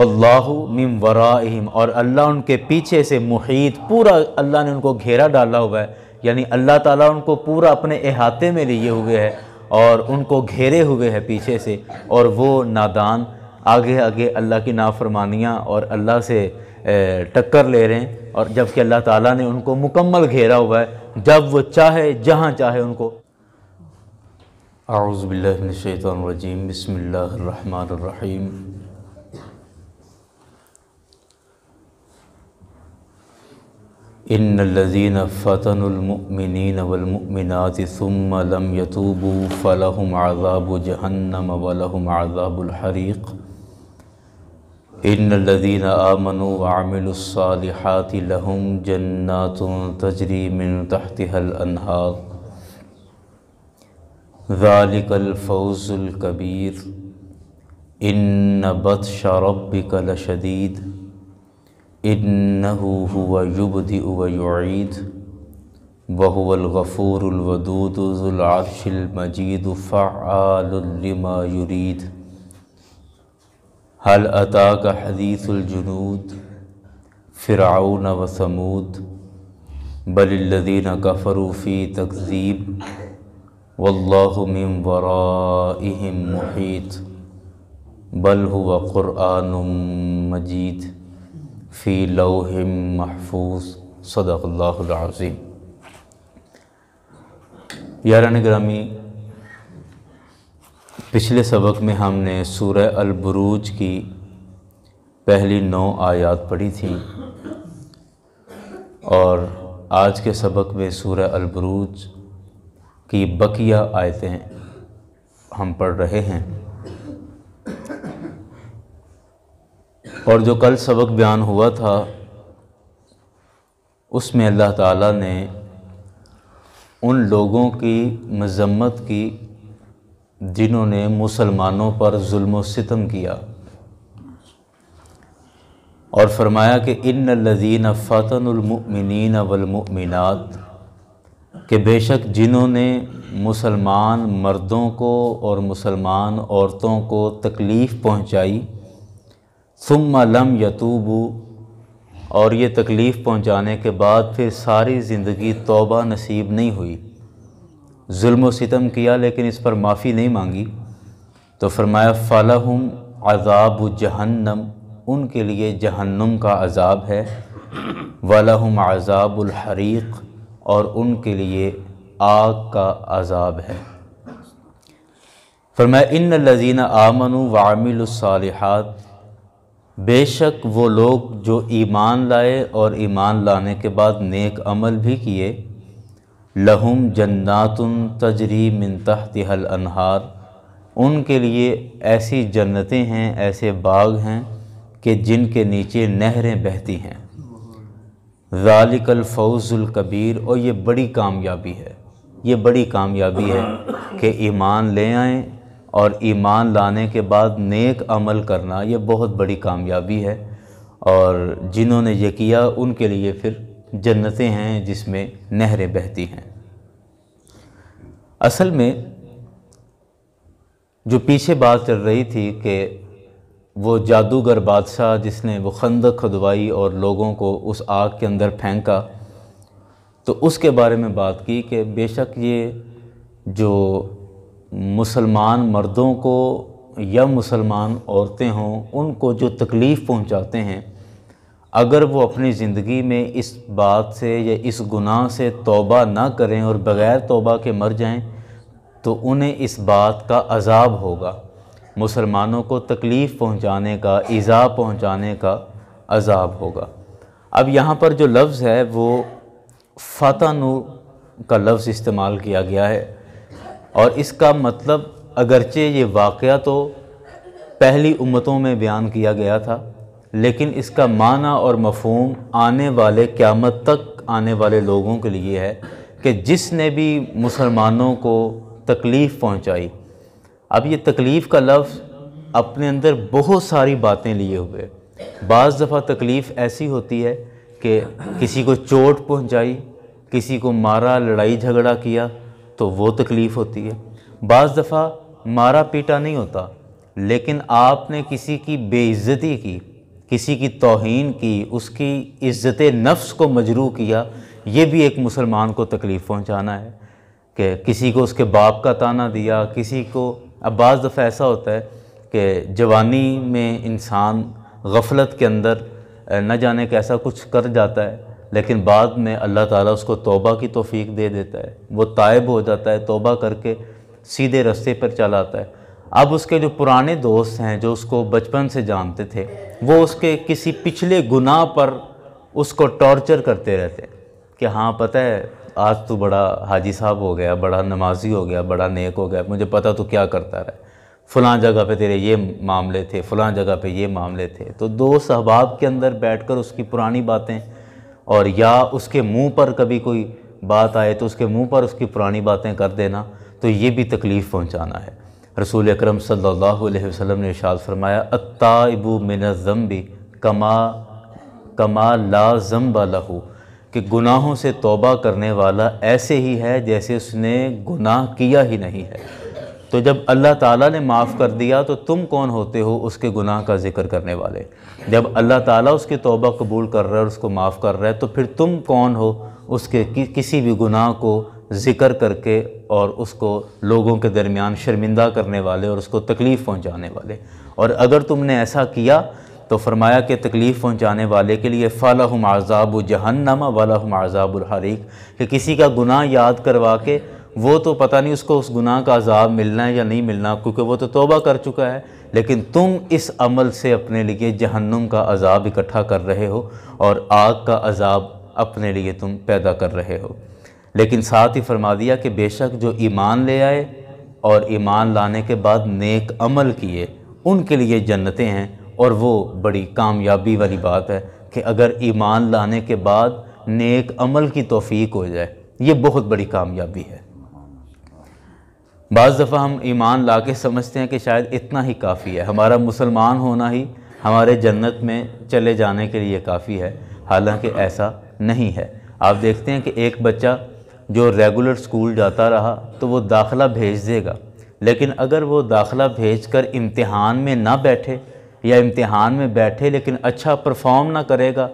اللہ من ورائہم، اور اللہ ان کے پیچھے سے محیط، پورا اللہ نے ان کو گھیرا ڈالا ہوا ہے، یعنی اللہ تعالیٰ ان کو پورا اپنے احاطے میں لیے ہوئے ہے اور ان کو گھیرے ہوئے ہے پیچھے سے، اور وہ نادان آگے آگے اللہ کی نافرمانیاں اور اللہ سے ٹکر لے رہے ہیں، اور جب کہ اللہ تعالیٰ نے ان کو مکمل گھیرا ہوا ہے، جب وہ چاہے جہاں چاہے ان کو۔ اعوذ باللہ من الشیطان الرجیم، بسم اللہ الرحمن الرحیم۔ ان الذین فتنوا المؤمنین والمؤمنات ثم لم یتوبوا فلہم عذاب جہنم ولہم عذاب الحریق۔ ان الذین آمنوا وعملوا الصالحات لہم جنات تجری من تحتها الانہار ذالک الفوز الکبیر۔ ان بطش ربک لشدید انہ هو یبدئ ویعید وہو الغفور الودود ذو العرش المجید فعال لما یرید۔ هل اتاک حدیث الجنود فرعون وثمود بل الذین کفروا فی تکذیب واللہ من ورائہم محیط بل هو قرآن مجید فی لوح محفوظ۔ صدق اللہ العظیم۔ یاران گرامی، پچھلے سبق میں ہم نے سورہ البروج کی پہلی 9 آیات پڑھی تھیں، اور آج کے سبق میں سورہ البروج کی بقیہ آیتیں ہم پڑھ رہے ہیں، اور جو کل سبق بیان ہوا تھا اس میں اللہ تعالیٰ نے ان لوگوں کی مذمت کی جنہوں نے مسلمانوں پر ظلم و ستم کیا، اور فرمایا کہ ان الذین فتنوا المؤمنین والمؤمنات، کہ بے شک جنہوں نے مسلمان مردوں کو اور مسلمان عورتوں کو تکلیف پہنچائی، ثم لم یتوبوا، اور یہ تکلیف پہنچانے کے بعد پھر ساری زندگی توبہ نصیب نہیں ہوئی، ظلم و ستم کیا لیکن اس پر معافی نہیں مانگی، تو فرمایا فلہم عذاب جہنم، ان کے لیے جہنم کا عذاب ہے، ولہم عذاب الحریق، اور ان کے لیے آگ کا عذاب ہے۔ فرمایا ان الذین آمنوا وعملوا الصالحات، بے شک وہ لوگ جو ایمان لائے اور ایمان لانے کے بعد نیک عمل بھی کیے، لہم جنات تجری من تحتها الانہار، ان کے لیے ایسی جنتیں ہیں، ایسے باغ ہیں کہ جن کے نیچے نہریں بہتی ہیں، ذالک الفوز الکبیر، اور یہ بڑی کامیابی ہے، یہ بڑی کامیابی ہے کہ ایمان لے آئیں اور ایمان لانے کے بعد نیک عمل کرنا، یہ بہت بڑی کامیابی ہے، اور جنہوں نے یہ کیا ان کے لیے پھر جنتیں ہیں جس میں نہریں بہتی ہیں۔ اصل میں جو پیچھے بات چل رہی تھی کہ وہ جادوگر بادشاہ جس نے وہ خندق کھدوائی اور لوگوں کو اس آگ کے اندر پھینکا، تو اس کے بارے میں بات کی کہ بے شک یہ جو مسلمان مردوں کو یا مسلمان عورتیں ہوں، ان کو جو تکلیف پہنچاتے ہیں، اگر وہ اپنی زندگی میں اس بات سے یا اس گناہ سے توبہ نہ کریں اور بغیر توبہ کے مر جائیں، تو انہیں اس بات کا عذاب ہوگا، مسلمانوں کو تکلیف پہنچانے کا، ایذا پہنچانے کا عذاب ہوگا۔ اب یہاں پر جو لفظ ہے وہ فتنوا کا لفظ استعمال کیا گیا ہے، اور اس کا مطلب اگرچہ یہ واقعہ تو پہلی امتوں میں بیان کیا گیا تھا، لیکن اس کا معنی اور مفہوم آنے والے قیامت تک آنے والے لوگوں کے لیے ہے کہ جس نے بھی مسلمانوں کو تکلیف پہنچائی۔ اب یہ تکلیف کا لفظ اپنے اندر بہت ساری باتیں لیے ہوئے، بعض دفعہ تکلیف ایسی ہوتی ہے کہ کسی کو چوٹ پہنچائی، کسی کو مارا، لڑائی جھگڑا کیا، تو وہ تکلیف ہوتی ہے۔ بعض دفعہ مارا پیٹا نہیں ہوتا، لیکن آپ نے کسی کی بے عزتی کی، کسی کی توہین کی، اس کی عزت نفس کو مجروح کیا، یہ بھی ایک مسلمان کو تکلیف پہنچانا ہے۔ کہ کسی کو اس کے باپ کا طعنہ دیا، کسی کو، اب بعض دفعہ ایسا ہوتا ہے کہ جوانی میں انسان غفلت کے اندر نہ جانے کیسا کچھ کر جاتا ہے، لیکن بعد میں اللہ تعالیٰ اس کو توبہ کی توفیق دے دیتا ہے، وہ تائب ہو جاتا ہے، توبہ کر کے سیدھے راستے پر چلا آتا ہے۔ اب اس کے جو پرانے دوست ہیں جو اس کو بچپن سے جانتے تھے، وہ اس کے کسی پچھلے گناہ پر اس کو ٹارچر کرتے رہتے ہیں کہ ہاں پتہ ہے آج تو بڑا حاجی صاحب ہو گیا، بڑا نمازی ہو گیا، بڑا نیک ہو گیا، مجھے پتہ تو کیا کرتا رہا ہے، فلاں جگہ پہ تیرے یہ معاملے تھے، فلاں جگہ پہ یہ معاملے تھے۔ تو دوست احباب کے اندر بیٹھ کر اس کی پرانی باتیں، اور یا اس کے منہ پر کبھی کوئی بات آئے تو اس کے منہ پر اس کی پرانی باتیں کر دینا، تو یہ بھی تکلیف پہنچانا ہے۔ رسول اکرم صلی اللہ علیہ وسلم نے ارشاد فرمایا التائب من الذنب کما لا ذنب لہ، کہ گناہوں سے توبہ کرنے والا ایسے ہی ہے جیسے اس نے گناہ کیا ہی نہیں ہے۔ تو جب اللہ تعالیٰ نے معاف کر دیا تو تم کون ہوتے ہو اس کے گناہ کا ذکر کرنے والے؟ جب اللہ تعالیٰ اس کی توبہ قبول کر رہا ہے اور اس کو معاف کر رہا ہے تو پھر تم کون ہو اس کے کسی بھی گناہ کو ذکر کر کے اور اس کو لوگوں کے درمیان شرمندہ کرنے والے اور اس کو تکلیف پہنچانے والے؟ اور اگر تم نے ایسا کیا تو فرمایا کہ تکلیف پہنچانے والے کے لیے فَلَهُمْ عَذَابُ جَهَنَّمَ وَلَهُمْ عَذَابُ الْحَرِيقِ، کہ کسی کا گناہ یاد کروا کے وہ تو پتہ نہیں اس کو اس گناہ کا عذاب ملنا ہے یا نہیں ملنا، کیونکہ وہ تو توبہ کر چکا ہے، لیکن تم اس عمل سے اپنے لیے جہنم کا عذاب اکٹھا کر رہے ہو اور آگ کا عذاب اپنے لیے تم پیدا کر رہے ہو۔ لیکن ساتھ ہی فرما دیا کہ بے شک جو ایمان لے آئے اور ایمان لانے کے بعد نیک عمل کیے ان کے لیے جنتیں ہیں، اور وہ بڑی کامیابی والی بات ہے کہ اگر ایمان لانے کے بعد نیک عمل کی توفیق ہو جائے، یہ بہت بڑی کامیابی ہے۔ بعض دفعہ ہم ایمان لا کے سمجھتے ہیں کہ شاید اتنا ہی کافی ہے، ہمارا مسلمان ہونا ہی ہمارے جنت میں چلے جانے کے لیے کافی ہے، حالانکہ ایسا نہیں ہے۔ آپ دیکھتے ہیں کہ ایک بچہ جو ریگولر سکول جاتا رہا تو وہ داخلہ بھیج دے گا، لیکن اگر وہ داخلہ بھیج کر امتحان میں نہ بیٹھے یا امتحان میں بیٹھے لیکن اچھا پرفارم نہ کرے گا،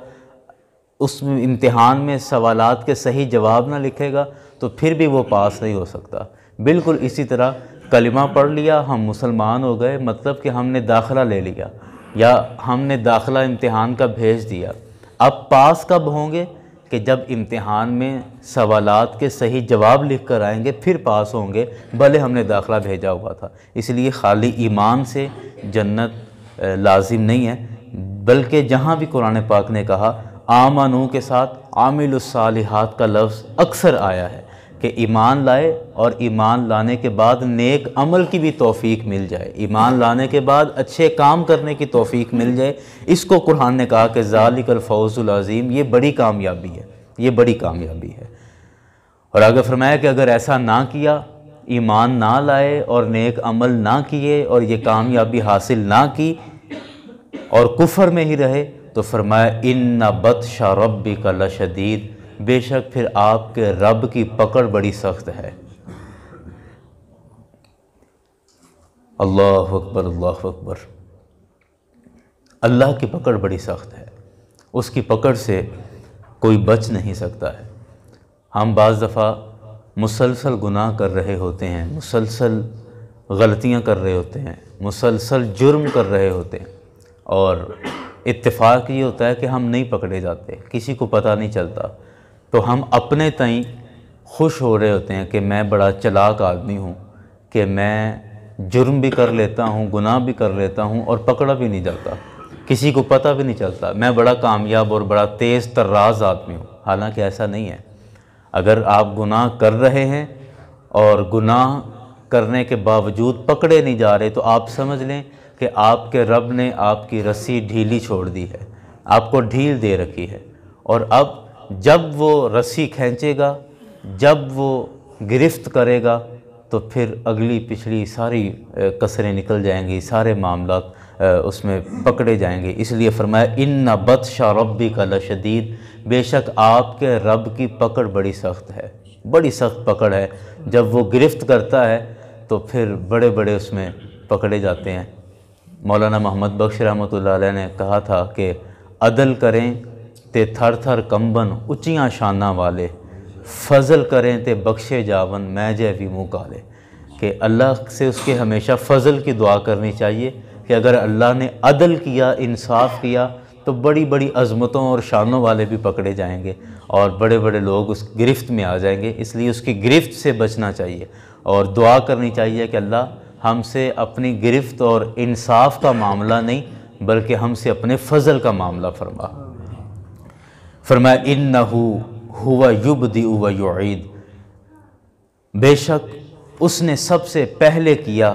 اس امتحان میں سوالات کے صحیح جواب نہ لکھے گا، تو پھر بھی وہ پاس نہیں ہو سکتا۔ بالکل اسی طرح کلمہ پڑھ لیا، ہم مسلمان ہو گئے، مطلب کہ ہم نے داخلہ لے لیا یا ہم نے داخلہ امتحان کا بھیج دیا، اب پاس کب ہوں گے؟ کہ جب امتحان میں سوالات کے صحیح جواب لکھ کر آئیں گے پھر پاس ہوں گے، بھلے ہم نے داخلہ بھیجا ہوا تھا۔ اس لیے خالی ایمان سے جنت لازم نہیں ہے، بلکہ جہاں بھی قرآن پاک نے کہا آمنو کے ساتھ عامل الصالحات کا لفظ اکثر آیا ہے کہ ایمان لائے اور ایمان لانے کے بعد نیک عمل کی بھی توفیق مل جائے، ایمان لانے کے بعد اچھے کام کرنے کی توفیق مل جائے، اس کو قرآن نے کہا کہ ذالک الفوز العظیم، یہ بڑی کامیابی ہے، یہ بڑی کامیابی ہے۔ اور آگے فرمایا کہ اگر ایسا نہ کیا، ایمان نہ لائے اور نیک عمل نہ کیے اور یہ کامیابی حاصل نہ کی اور کفر میں ہی رہے، تو فرمایا ان بطش ربک لشدید، بے شک پھر آپ کے رب کی پکڑ بڑی سخت ہے۔ اللہ اکبر، اللہ اکبر، اللہ کی پکڑ بڑی سخت ہے، اس کی پکڑ سے کوئی بچ نہیں سکتا ہے۔ ہم بعض دفعہ مسلسل گناہ کر رہے ہوتے ہیں، مسلسل غلطیاں کر رہے ہوتے ہیں، مسلسل جرم کر رہے ہوتے ہیں، اور اتفاق یہ ہوتا ہے کہ ہم نہیں پکڑے جاتے، کسی کو پتہ نہیں چلتا، تو ہم اپنے تئیں خوش ہو رہے ہوتے ہیں کہ میں بڑا چلاک آدمی ہوں کہ میں جرم بھی کر لیتا ہوں، گناہ بھی کر لیتا ہوں اور پکڑا بھی نہیں جاتا، کسی کو پتہ بھی نہیں چلتا، میں بڑا کامیاب اور بڑا تیز تراز آدمی ہوں۔ حالانکہ ایسا نہیں ہے۔ اگر آپ گناہ کر رہے ہیں اور گناہ کرنے کے باوجود پکڑے نہیں جا رہے تو آپ سمجھ لیں کہ آپ کے رب نے آپ کی رسی ڈھیلی چھوڑ دی ہے، آپ کو ڈھیل دے رکھی ہے، اور اب جب وہ رسی کھینچے گا، جب وہ گرفت کرے گا تو پھر اگلی پچھلی ساری کسریں نکل جائیں گی، سارے معاملات اس میں پکڑے جائیں گے۔ اس لیے فرمایا ان بطش ربک لشدید، بے شک آپ کے رب کی پکڑ بڑی سخت ہے، بڑی سخت پکڑ ہے۔ جب وہ گرفت کرتا ہے تو پھر بڑے بڑے اس میں پکڑے جاتے ہیں۔ مولانا محمد بخش رحمۃ اللہ علیہ نے کہا تھا کہ عدل کریں تے تھر تھر کمبن اچیاں شاناں والے، فضل کریں تے بخشے جاون میں جے بھی منہ کالے، کہ اللہ سے اس کے ہمیشہ فضل کی دعا کرنی چاہیے کہ اگر اللہ نے عدل کیا، انصاف کیا تو بڑی بڑی عظمتوں اور شانوں والے بھی پکڑے جائیں گے اور بڑے بڑے لوگ اس گرفت میں آ جائیں گے، اس لیے اس کی گرفت سے بچنا چاہیے اور دعا کرنی چاہیے کہ اللہ ہم سے اپنی گرفت اور انصاف کا معاملہ نہیں بلکہ ہم سے اپنے فضل کا معاملہ فرما۔ فرمایا انہو ہوا یبدئ و یعید، بے شک اس نے سب سے پہلے کیا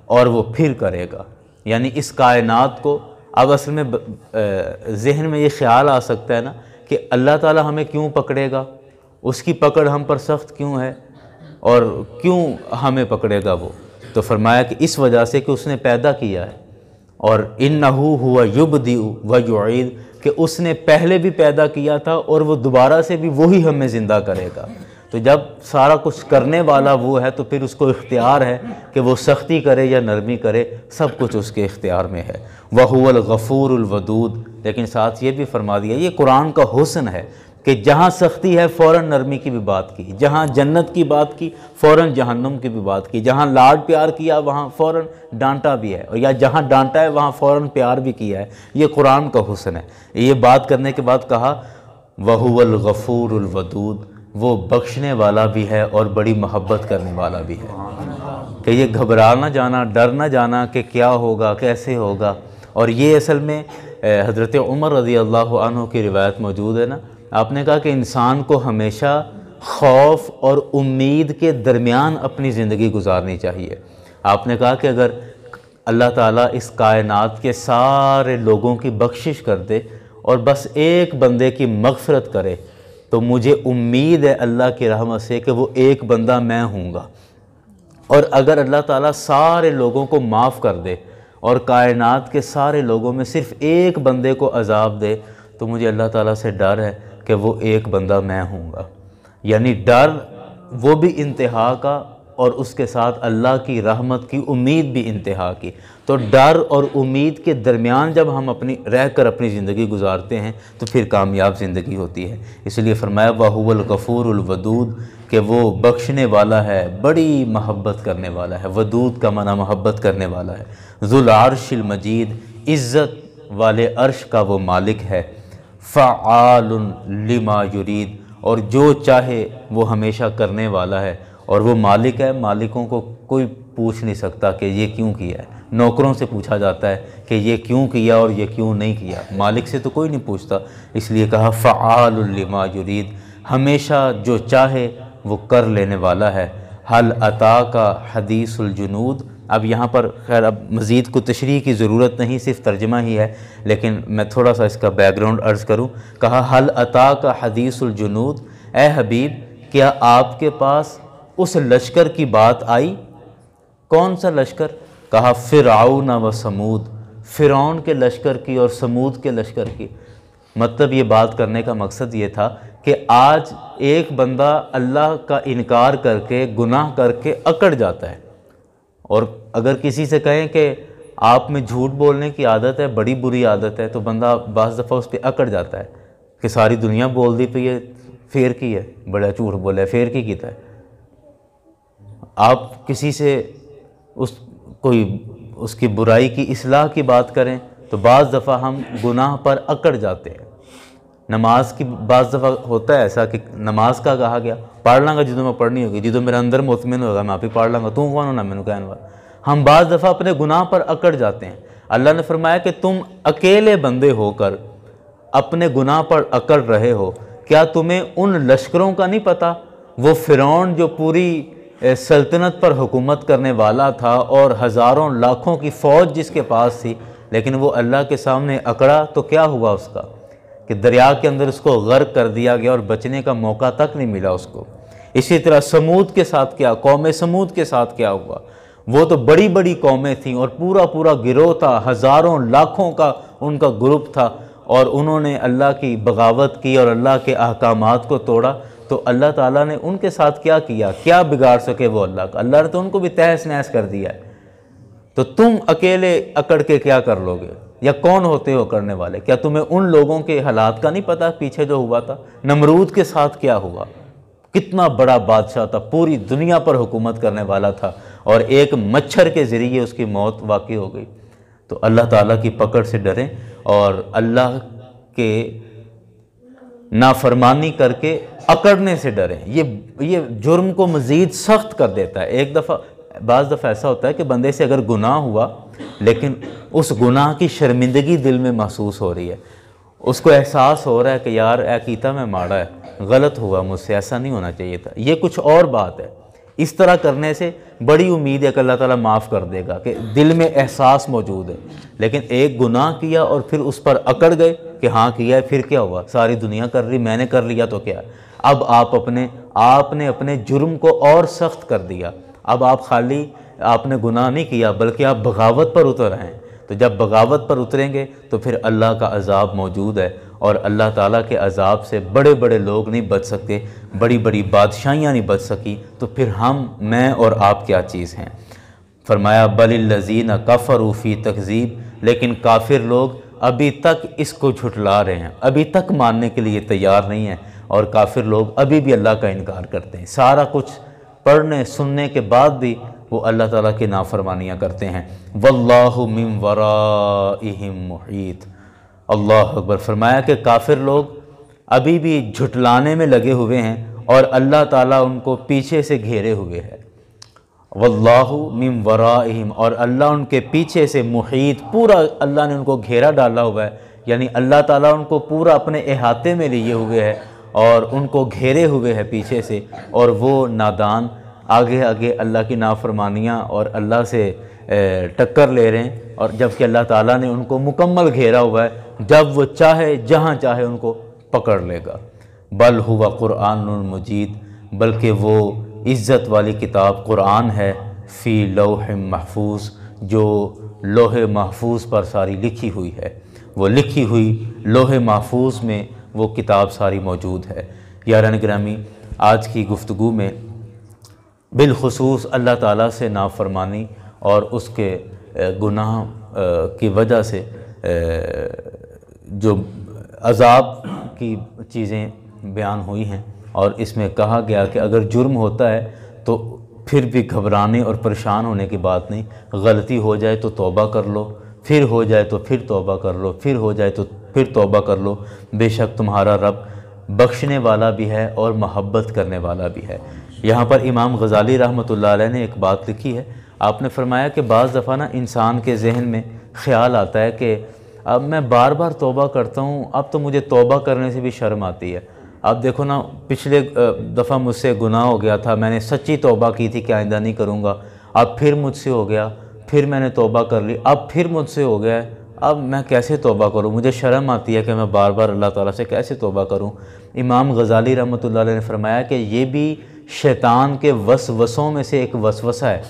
اور وہ پھر کرے گا، یعنی اس کائنات کو۔ اب اصل میں ذہن میں یہ خیال آ سکتا ہے نا کہ اللہ تعالیٰ ہمیں کیوں پکڑے گا، اس کی پکڑ ہم پر سخت کیوں ہے اور کیوں ہمیں پکڑے گا وہ؟ تو فرمایا کہ اس وجہ سے کہ اس نے پیدا کیا ہے، اور انہو ہوا یبدئ و یعید، کہ اس نے پہلے بھی پیدا کیا تھا اور وہ دوبارہ سے بھی وہی ہمیں زندہ کرے گا۔ تو جب سارا کچھ کرنے والا وہ ہے تو پھر اس کو اختیار ہے کہ وہ سختی کرے یا نرمی کرے، سب کچھ اس کے اختیار میں ہے۔ وَهُوَ الْغَفُورُ الْوَدُودُ، لیکن ساتھ یہ بھی فرما دیا، یہ قرآن کا حسن ہے کہ جہاں سختی ہے فوراً نرمی کی بھی بات کی، جہاں جنت کی بات کی فوراً جہنم کی بھی بات کی، جہاں لاڈ پیار کیا وہاں فوراً ڈانٹا بھی ہے، اور یا جہاں ڈانٹا ہے وہاں فوراً پیار بھی کیا ہے۔ یہ قرآن کا حسن ہے۔ یہ بات کرنے کے بعد کہا وَهُوَ الْغَفُورُ الْوَدُودُ، وہ بخشنے والا بھی ہے اور بڑی محبت کرنے والا بھی ہے، کہ یہ گھبرا نہ جانا، ڈر نہ جانا کہ کیا ہوگا، کیسے ہوگا۔ اور یہ اصل میں حضرت عمر رضی اللہ عنہ کی روایت موجود ہے نا، آپ نے کہا کہ انسان کو ہمیشہ خوف اور امید کے درمیان اپنی زندگی گزارنی چاہیے۔ آپ نے کہا کہ اگر اللہ تعالیٰ اس کائنات کے سارے لوگوں کی بخشش کر دے اور بس ایک بندے کی مغفرت کرے تو مجھے امید ہے اللہ کی رحمت سے کہ وہ ایک بندہ میں ہوں گا، اور اگر اللہ تعالیٰ سارے لوگوں کو معاف کر دے اور کائنات کے سارے لوگوں میں صرف ایک بندے کو عذاب دے تو مجھے اللہ تعالیٰ سے ڈر ہے کہ وہ ایک بندہ میں ہوں گا۔ یعنی ڈر وہ بھی انتہا کا، اور اس کے ساتھ اللہ کی رحمت کی امید بھی انتہا کی۔ تو ڈر اور امید کے درمیان جب ہم رہ کر اپنی زندگی گزارتے ہیں تو پھر کامیاب زندگی ہوتی ہے۔ اس لیے فرمایا وَهُوَ الْغَفُورُ الْوَدُودُ، کہ وہ بخشنے والا ہے، بڑی محبت کرنے والا ہے۔ ودود کا معنی محبت کرنے والا ہے۔ ذو العرش المجید، عزت والے عرش کا وہ مالک ہے۔ فعال لما یرید، اور جو چاہے وہ ہمیشہ کرنے والا ہے، اور وہ مالک ہے۔ مالکوں کو کوئی پوچھ نہیں سکتا کہ یہ کیوں کیا ہے، نوکروں سے پوچھا جاتا ہے کہ یہ کیوں کیا اور یہ کیوں نہیں کیا، مالک سے تو کوئی نہیں پوچھتا۔ اس لیے کہا فعال لما یرید، ہمیشہ جو چاہے وہ کر لینے والا ہے۔ حل اتاک حدیث الجنود، اب یہاں پر خیر اب مزید کو تشریح کی ضرورت نہیں، صرف ترجمہ ہی ہے، لیکن میں تھوڑا سا اس کا بیک گراؤنڈ عرض کروں۔ کہا حل اتاک حدیث الجنود، اے حبیب کیا آپ کے پاس اس لشکر کی بات آئی؟ کون سا لشکر؟ کہا فرعون و سمود، فرعون کے لشکر کی اور سمود کے لشکر کی۔ مطلب یہ بات کرنے کا مقصد یہ تھا کہ آج ایک بندہ اللہ کا انکار کر کے، گناہ کر کے اکڑ جاتا ہے، اور اگر کسی سے کہیں کہ آپ میں جھوٹ بولنے کی عادت ہے، بڑی بری عادت ہے، تو بندہ بعض دفعہ اس پہ اکڑ جاتا ہے کہ ساری دنیا بول دی پہ یہ پھیر کی ہے، بڑا جھوٹ بولا ہے، پھیر کی کیتا ہے۔ آپ کسی سے اس کی برائی کی اصلاح کی بات کریں تو بعض دفعہ ہم گناہ پر اکڑ جاتے ہیں۔ نماز کی بعض دفعہ ہوتا ہے ایسا کہ نماز کا کہا گیا پڑھ لاں گا جدوں میں پڑھنی ہوگی، جدوں میرا اندر مطمئن ہوگا میں آپ ہی پڑھ لاں گا، تو کون ہونا مینوں کہنے والا۔ ہم بعض دفعہ اپنے گناہ پر اکڑ جاتے ہیں۔ اللہ نے فرمایا کہ تم اکیلے بندے ہو کر اپنے گناہ پر اکڑ رہے ہو، کیا تمہیں ان لشکروں کا نہیں پتہ؟ وہ فرعون جو پوری سلطنت پر حکومت کرنے والا تھا اور ہزاروں لاکھوں کی فوج جس کے پاس تھی، لیکن وہ اللہ کے سامنے اکڑا تو کیا ہوا اس کا کہ دریا کے اندر اس کو غرق کر دیا گیا اور بچنے کا موقع تک نہیں ملا اس کو۔ اسی طرح سمود کے ساتھ کیا، قوم سمود کے ساتھ کیا ہوا؟ وہ تو بڑی بڑی قومیں تھیں اور پورا گروہ تھا، ہزاروں لاکھوں کا ان کا گروپ تھا، اور انہوں نے اللہ کی بغاوت کی اور اللہ کے احکامات کو توڑا۔ تو اللہ تعالیٰ نے ان کے ساتھ کیا کیا؟ کیا بگاڑ سکے وہ اللہ کا؟ اللہ نے تو ان کو بھی تہس نہس کر دیا ہے۔ تو تم اکیلے اکڑ کے کیا کر لوگے؟ یا کون ہوتے ہو کرنے والے؟ کیا تمہیں ان لوگوں کے حالات کا نہیں پتہ پیچھے جو ہوا تھا؟ نمرود کے ساتھ کیا ہوا؟ کتنا بڑا بادشاہ تھا، پوری دنیا پر حکومت کرنے والا تھا، اور ایک مچھر کے ذریعے اس کی موت واقع ہو گئی۔ تو اللہ تعالیٰ کی پکڑ سے ڈریں اور اللہ کے نافرمانی کر کے اکڑنے سے ڈریں۔ یہ جرم کو مزید سخت کر دیتا ہے۔ بعض دفعہ ایسا ہوتا ہے کہ بندے سے اگر گناہ ہوا لیکن اس گناہ کی شرمندگی دل میں محسوس ہو رہی ہے، اس کو احساس ہو رہا ہے کہ یار اے کیتا میں ماڑا ہے، غلط ہوا مجھ سے، ایسا نہیں ہونا چاہیے تھا، یہ کچھ اور بات ہے۔ اس طرح کرنے سے بڑی امید ہے کہ اللہ تعالیٰ معاف کر دے گا، کہ دل میں احساس موجود ہے۔ لیکن ایک گناہ کیا اور پھر اس پر اکڑ گئے کہ ہاں کیا ہے، پھر کیا ہوا؟ ساری دنیا کر رہی، میں نے کر لیا تو کیا؟ اب آپ نے اپنے جرم کو اور سخت کر دیا۔ اب آپ نے گناہ نہیں کیا بلکہ آپ بغاوت پر اتر آئے ہیں۔ تو جب بغاوت پر اتریں گے تو پھر اللہ کا عذاب موجود ہے، اور اللہ تعالیٰ کے عذاب سے بڑے بڑے لوگ نہیں بچ سکتے، بڑی بڑی بادشاہیاں نہیں بچ سکی، تو پھر میں اور آپ کیا چیز ہیں؟ فرمایا بل الذین کفروا فی تکذیب، لیکن کافر لوگ ابھی تک اس کو جھٹلا رہے ہیں، ابھی تک ماننے کے لیے تیار نہیں ہیں، اور کافر لوگ ابھی بھی اللہ کا انکار کرتے ہیں۔ سارا کچھ پڑھنے سننے کے بعد بھی وہ اللہ تعالیٰ کی نافرمانیاں کرتے ہیں۔ واللہ من ورائہم محیط۔ اللہ اکبر۔ فرمایا کہ کافر لوگ ابھی بھی جھٹلانے میں لگے ہوئے ہیں، اور اللہ تعالیٰ ان کو پیچھے سے گھیرے ہوئے ہے۔ واللہ من ورائہم، اور اللہ ان کے پیچھے سے محیط، پورا اللہ نے ان کو گھیرا ڈالا ہوا ہے، یعنی اللہ تعالیٰ ان کو پورا اپنے احاطے میں لیے ہوئے ہے اور ان کو گھیرے ہوئے ہے پیچھے سے، اور وہ نادان آگے آگے اللہ کی نافرمانیاں اور اللہ سے ٹکر لے رہے ہیں، اور جبکہ اللہ تعالیٰ نے ان کو مکمل گھیرا ہوا ہے، جب وہ چاہے جہاں چاہے ان کو پکڑ لے گا۔ بل ہوا قرآن مجید، بلکہ وہ عزت والی کتاب قرآن ہے، فی لوح محفوظ، جو لوح محفوظ پر ساری لکھی ہوئی ہے، وہ لکھی ہوئی لوح محفوظ میں وہ کتاب ساری موجود ہے۔ یاران گرامی، آج کی گفتگو میں بالخصوص اللہ تعالیٰ سے نافرمانی اور اس کے گناہ کی وجہ سے جو عذاب کی چیزیں بیان ہوئی ہیں، اور اس میں کہا گیا کہ اگر جرم ہوتا ہے تو پھر بھی گھبرانے اور پریشان ہونے کی بات نہیں، غلطی ہو جائے تو توبہ کر لو، پھر ہو جائے تو پھر توبہ کر لو، پھر ہو جائے تو پھر توبہ کر لو، بے شک تمہارا رب بخشنے والا بھی ہے اور محبت کرنے والا بھی ہے۔ یہاں پر امام غزالی رحمۃ اللہ علیہ نے ایک بات لکھی ہے، آپ نے فرمایا کہ بعض دفعہ نا انسان کے ذہن میں خیال آتا ہے کہ اب میں بار بار توبہ کرتا ہوں، اب تو مجھے توبہ کرنے سے بھی شرم آتی ہے۔ اب دیکھو نا، پچھلے دفعہ مجھ سے گناہ ہو گیا تھا، میں نے سچی توبہ کی تھی کہ آئندہ نہیں کروں گا، اب پھر مجھ سے ہو گیا، پھر میں نے توبہ کر لی، اب پھر مجھ سے ہو گیا ہے، اب میں کیسے توبہ کروں؟ مجھے شرم آتی ہے کہ میں بار بار اللہ تعالیٰ سے کیسے توبہ کروں؟ امام غزالی رحمۃ اللہ علیہ نے فرمایا کہ یہ بھی شیطان کے وسوسوں میں سے ایک وسوسہ ہے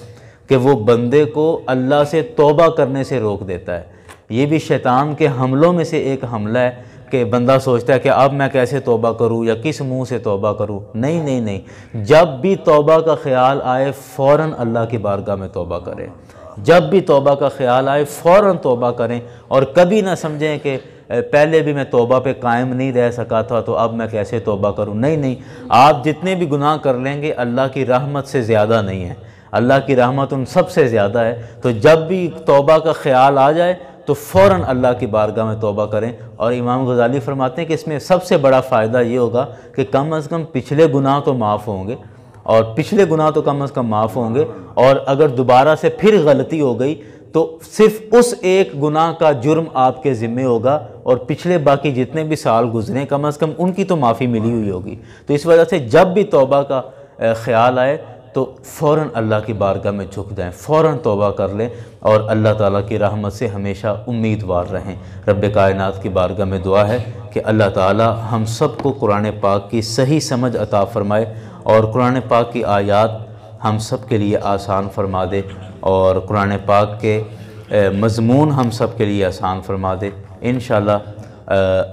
کہ وہ بندے کو اللہ سے توبہ کرنے سے روک دیتا ہے۔ یہ بھی شیطان کے حملوں میں سے ایک حملہ ہے کہ بندہ سوچتا ہے کہ اب میں کیسے توبہ کروں یا کس منہ سے توبہ کروں۔ نہیں، جب بھی توبہ کا خیال آئے فوراً اللہ کی بارگاہ میں توبہ کریں، جب بھی توبہ کا خیال آئے فوراً توبہ کریں، اور کبھی نہ سمجھیں کہ پہلے بھی میں توبہ پہ قائم نہیں رہ سکا تھا تو اب میں کیسے توبہ کروں۔ نہیں، آپ جتنے بھی گناہ کر لیں گے اللہ کی رحمت سے زیادہ نہیں ہے، اللہ کی رحمت ان سب سے زیادہ ہے۔ تو جب بھی توبہ کا خیال آ جائے تو فوراً اللہ کی بارگاہ میں توبہ کریں۔ اور امام غزالی فرماتے ہیں کہ اس میں سب سے بڑا فائدہ یہ ہوگا کہ کم از کم پچھلے گناہ تو معاف ہوں گے، اور پچھلے گناہ تو کم از کم معاف ہوں گے، اور اگر دوبارہ سے پھر غلطی ہو گئی تو صرف اس ایک گناہ کا جرم آپ کے ذمہ ہوگا، اور پچھلے باقی جتنے بھی سال گزریں کم از کم ان کی تو معافی ملی ہوئی ہوگی۔ تو اس وجہ سے جب بھی توبہ کا خیال آئے تو فوراً اللہ کی بارگاہ میں جھک جائیں، فوراً توبہ کر لیں، اور اللہ تعالیٰ کی رحمت سے ہمیشہ امیدوار رہیں۔ رب کائنات کی بارگاہ میں دعا ہے کہ اللہ تعالیٰ ہم سب کو قرآن پاک کی صحیح سمجھ عطا فرمائے، اور قرآن پاک کی آیات ہم سب کے لیے آسان فرما دے، اور قرآن پاک کے مضمون ہم سب کے لیے آسان فرما دے۔ انشاءاللہ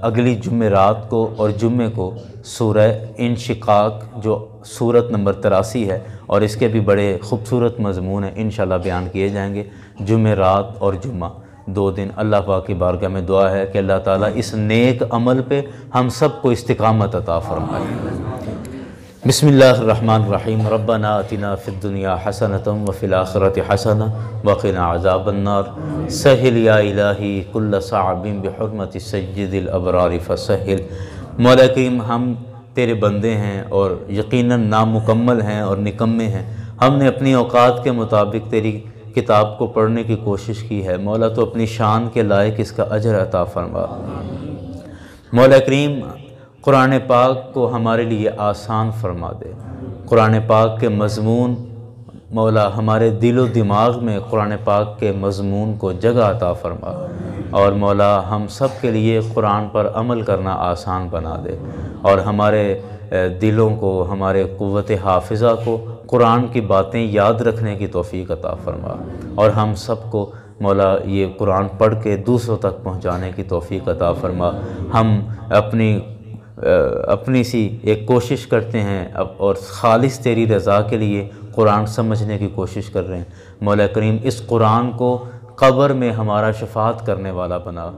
اگلی جمعرات کو اور جمعے کو سورہ انشقاق جو سورت نمبر 83 ہے، اور اس کے بھی بڑے خوبصورت مضمون ہیں، انشاءاللہ بیان کیے جائیں گے۔ جمعرات اور جمعہ 2 دن اللہ پاک کی بارگاہ میں دعا ہے کہ اللہ تعالیٰ اس نیک عمل پہ ہم سب کو استقامت عطا فرمائے۔ بسم اللہ الرحمن الرحیم۔ ربنا آتنا فی الدنیا حسنۃ وفی الآخرۃ حسنۃ وقنا عذاب النار۔ سہل یا الہی کل صعب بحرمت سید الابرار فسہل۔ مولا کریم، ہم تیرے بندے ہیں اور یقیناً نامکمل ہیں اور نکمے ہیں۔ ہم نے اپنی اوقات کے مطابق تیری کتاب کو پڑھنے کی کوشش کی ہے۔ مولا تو اپنی شان کے لائق اس کا اجر عطا فرما۔ مولا کریم، قرآن پاک کو ہمارے لیے آسان فرما دے۔ قرآن پاک کے مضمون مولا ہمارے دل و دماغ میں قرآن پاک کے مضمون کو جگہ عطا فرما، اور مولا ہم سب کے لیے قرآن پر عمل کرنا آسان بنا دے، اور ہمارے دلوں کو، ہمارے قوت حافظہ کو قرآن کی باتیں یاد رکھنے کی توفیق عطا فرما، اور ہم سب کو مولا یہ قرآن پڑھ کے دوسروں تک پہنچانے کی توفیق عطا فرما۔ ہم اپنی سی ایک کوشش کرتے ہیں اور خالص تیری رضا کے لیے قرآن سمجھنے کی کوشش کر رہے ہیں۔ مولا کریم، اس قرآن کو قبر میں ہمارا شفاعت کرنے والا بنا۔